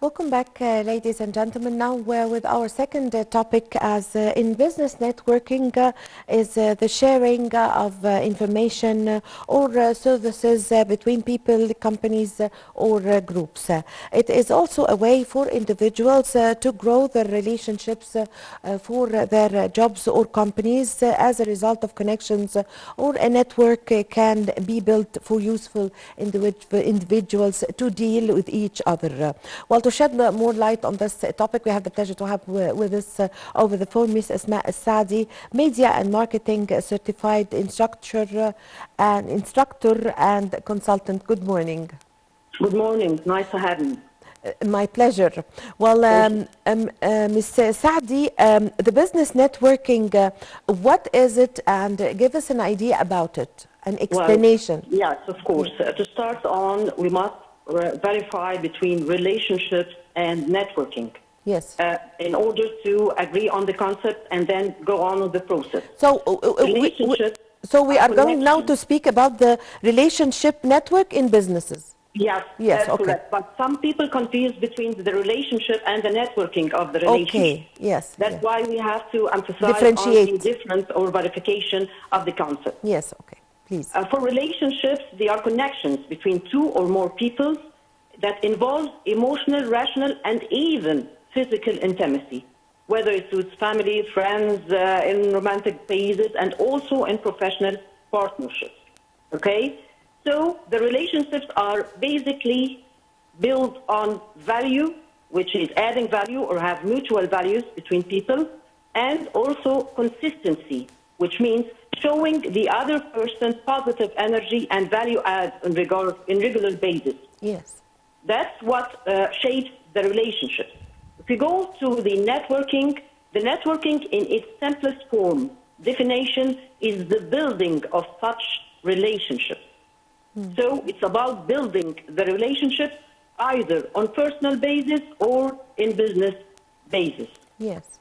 Welcome back, ladies and gentlemen. Now we're with our second topic as in business networking is the sharing of information or services between people, companies or groups. It is also a way for individuals to grow their relationships for their jobs or companies as a result of connections or a network can be built for useful individuals to deal with each other. Well, to shed more light on this topic, we have the pleasure to have with us over the phone Miss Asmaa Saady, Media and Marketing Certified Instructor and Consultant. Good morning. Good morning. Nice to have you. My pleasure. Well, Ms. Saady, the business networking, what is it, and give us an idea about it, an explanation. Well, yes, of course. To start on, we must verify between relationships and networking. Yes. In order to agree on the concept and then go on with the process. So, we are going now to speak about the relationship network in businesses. Yes, yes, that's okay. correct. But some people confuse between the relationship and the networking of the relationship. Okay, yes. That's why we have to emphasize differentiate on the difference or verification of the concept. Yes, okay. Please. For relationships, they are connections between two or more people that involve emotional, rational, and even physical intimacy, whether it's with family, friends, in romantic phases, and also in professional partnerships. Okay? So the relationships are basically built on value, which is adding value or have mutual values between people, and also consistency, which means showing the other person positive energy and value add in regular basis. Yes. That's what shapes the relationship. If you go to the networking in its simplest form, definition is the building of such relationships. So it's about building the relationship either on personal basis or in business basis. Yes.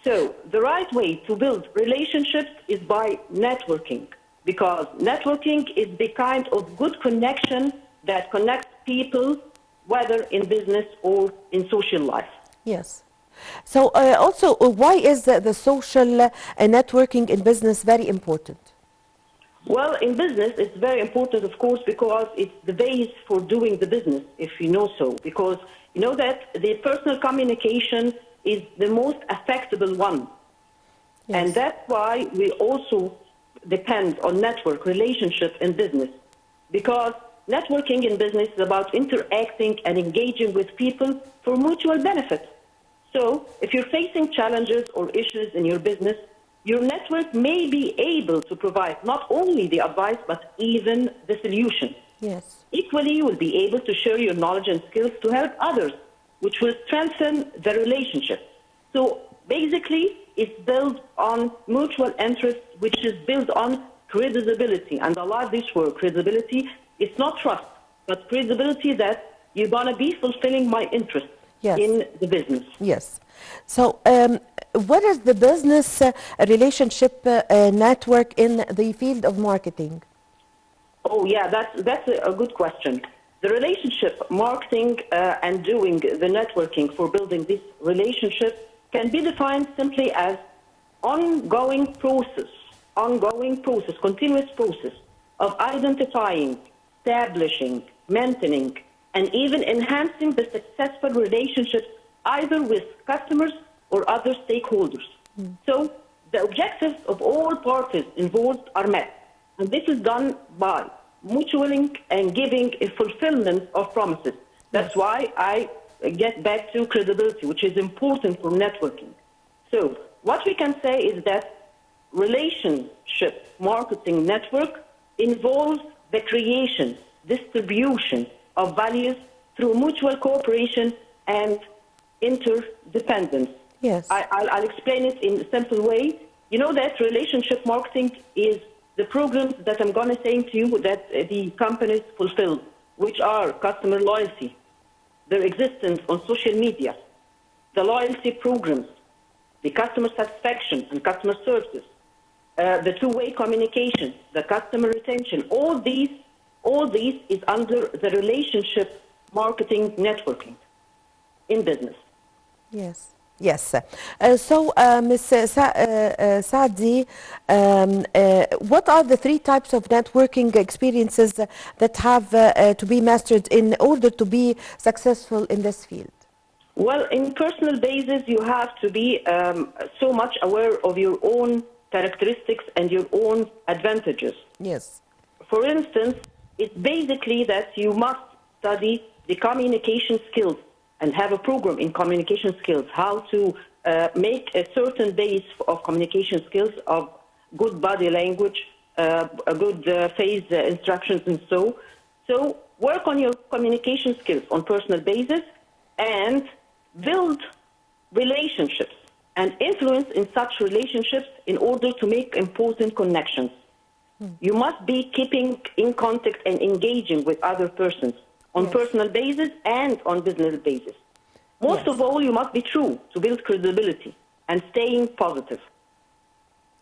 So the right way to build relationships is by networking, because networking is the kind of good connection that connects people, whether in business or in social life. Yes. So also, why is the social networking in business very important? Well, in business, it's very important, of course, because it's the base for doing the business, if you know so. Because you know that the personal communication is the most affectable one. Yes. And that's why we also depend on network relationship in business. Because networking in business is about interacting and engaging with people for mutual benefit. So if you're facing challenges or issues in your business, your network may be able to provide not only the advice, but even the solution. Yes. Equally, you will be able to share your knowledge and skills to help others, which will strengthen the relationship. So basically, it's built on mutual interest, which is built on credibility. And I love this word, credibility. It's not trust, but credibility that you're going to be fulfilling my interest. Yes. In the business. Yes. So what is the business relationship network in the field of marketing? Oh, yeah, that's a good question. The relationship marketing and doing the networking for building this relationship can be defined simply as ongoing process, continuous process of identifying, establishing, maintaining, and even enhancing the successful relationships either with customers or other stakeholders. So the objectives of all parties involved are met. And this is done by mutualing and giving a fulfillment of promises. That's why I get back to credibility, which is important for networking. So what we can say is that relationship marketing network involves the creation, distribution of values through mutual cooperation and interdependence. Yes. I'll explain it in a simple way. You know that relationship marketing is the programs that I'm going to say to you that the companies fulfill, which are customer loyalty, their existence on social media, the loyalty programs, the customer satisfaction and customer services, the two-way communication, the customer retention. All these is under the relationship marketing networking. in business. Yes. Yes. Ms. Saadi, what are the three types of networking experiences that have to be mastered in order to be successful in this field? Well, in personal basis, you have to be so much aware of your own characteristics and your own advantages. Yes. For instance, it's basically that you must study the communication skills and have a program in communication skills, how to make a certain base of communication skills of good body language, a good face instructions and so. So work on your communication skills on personal basis and build relationships and influence in such relationships in order to make important connections. You must be keeping in contact and engaging with other persons on personal basis and on business basis. Most of all, you must be true to build credibility and staying positive.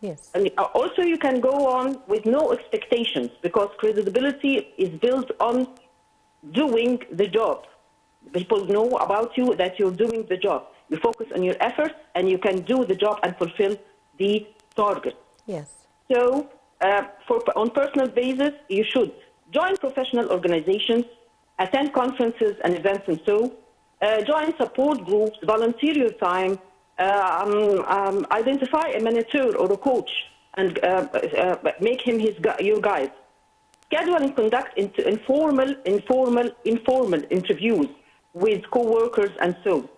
Yes. And also, you can go on with no expectations because credibility is built on doing the job. People know about you that you're doing the job. You focus on your efforts and you can do the job and fulfill the target. Yes. So, on personal basis, you should join professional organizations, attend conferences and events and so, join support groups, volunteer your time, identify a mentor or a coach and make him your guide. Schedule and conduct informal interviews with co-workers and so.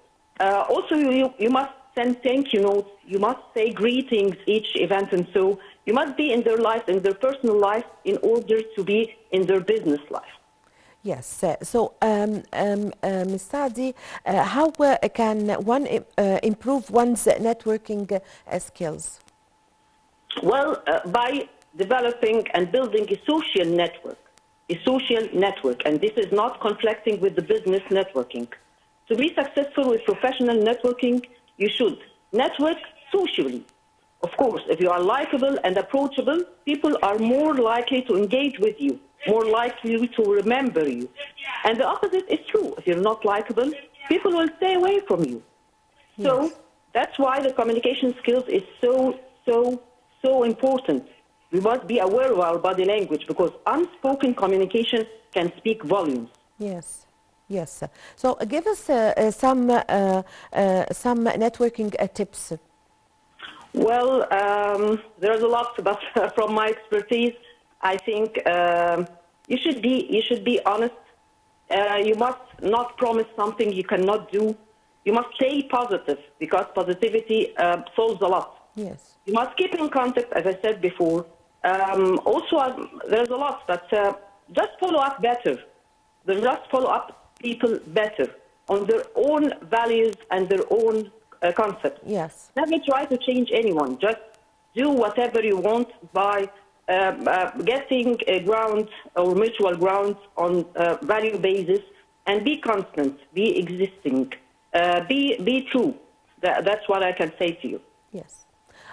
Also, you must send thank you notes. You must say greetings each event and so. You must be in their life, in their personal life, in order to be in their business life. Yes. Ms. Saadi, how can one improve one's networking skills? Well, by developing and building a social network, and this is not conflicting with the business networking. To be successful with professional networking, you should network socially. Of course, if you are likable and approachable, people are more likely to engage with you, more likely to remember you. And the opposite is true. If you're not likable, people will stay away from you. Yes. So that's why the communication skills is so important. We must be aware of our body language because unspoken communication can speak volumes. Yes. Yes. So give us some networking tips. Well, there's a lot, but from my expertise, I think you should be honest. You must not promise something you cannot do. You must stay positive because positivity solves a lot. Yes. You must keep in contact, as I said before. Also, there's a lot, but just follow up better. Just follow up people better on their own values and their own concepts. Yes. Never try to change anyone. Just do whatever you want by getting a ground or mutual ground on value basis and be constant, be existing, be true. That's what I can say to you. Yes.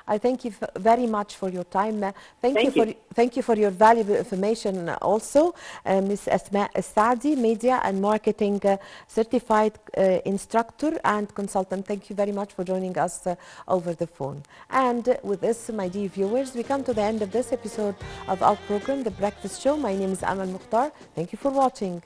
I thank you very much for your time. Thank you. Thank you for your valuable information also. Ms. Asmaa Saady, Media and Marketing Certified Instructor and Consultant. Thank you very much for joining us over the phone. And with this, my dear viewers, we come to the end of this episode of our program, The Breakfast Show. My name is Amal Mukhtar. Thank you for watching.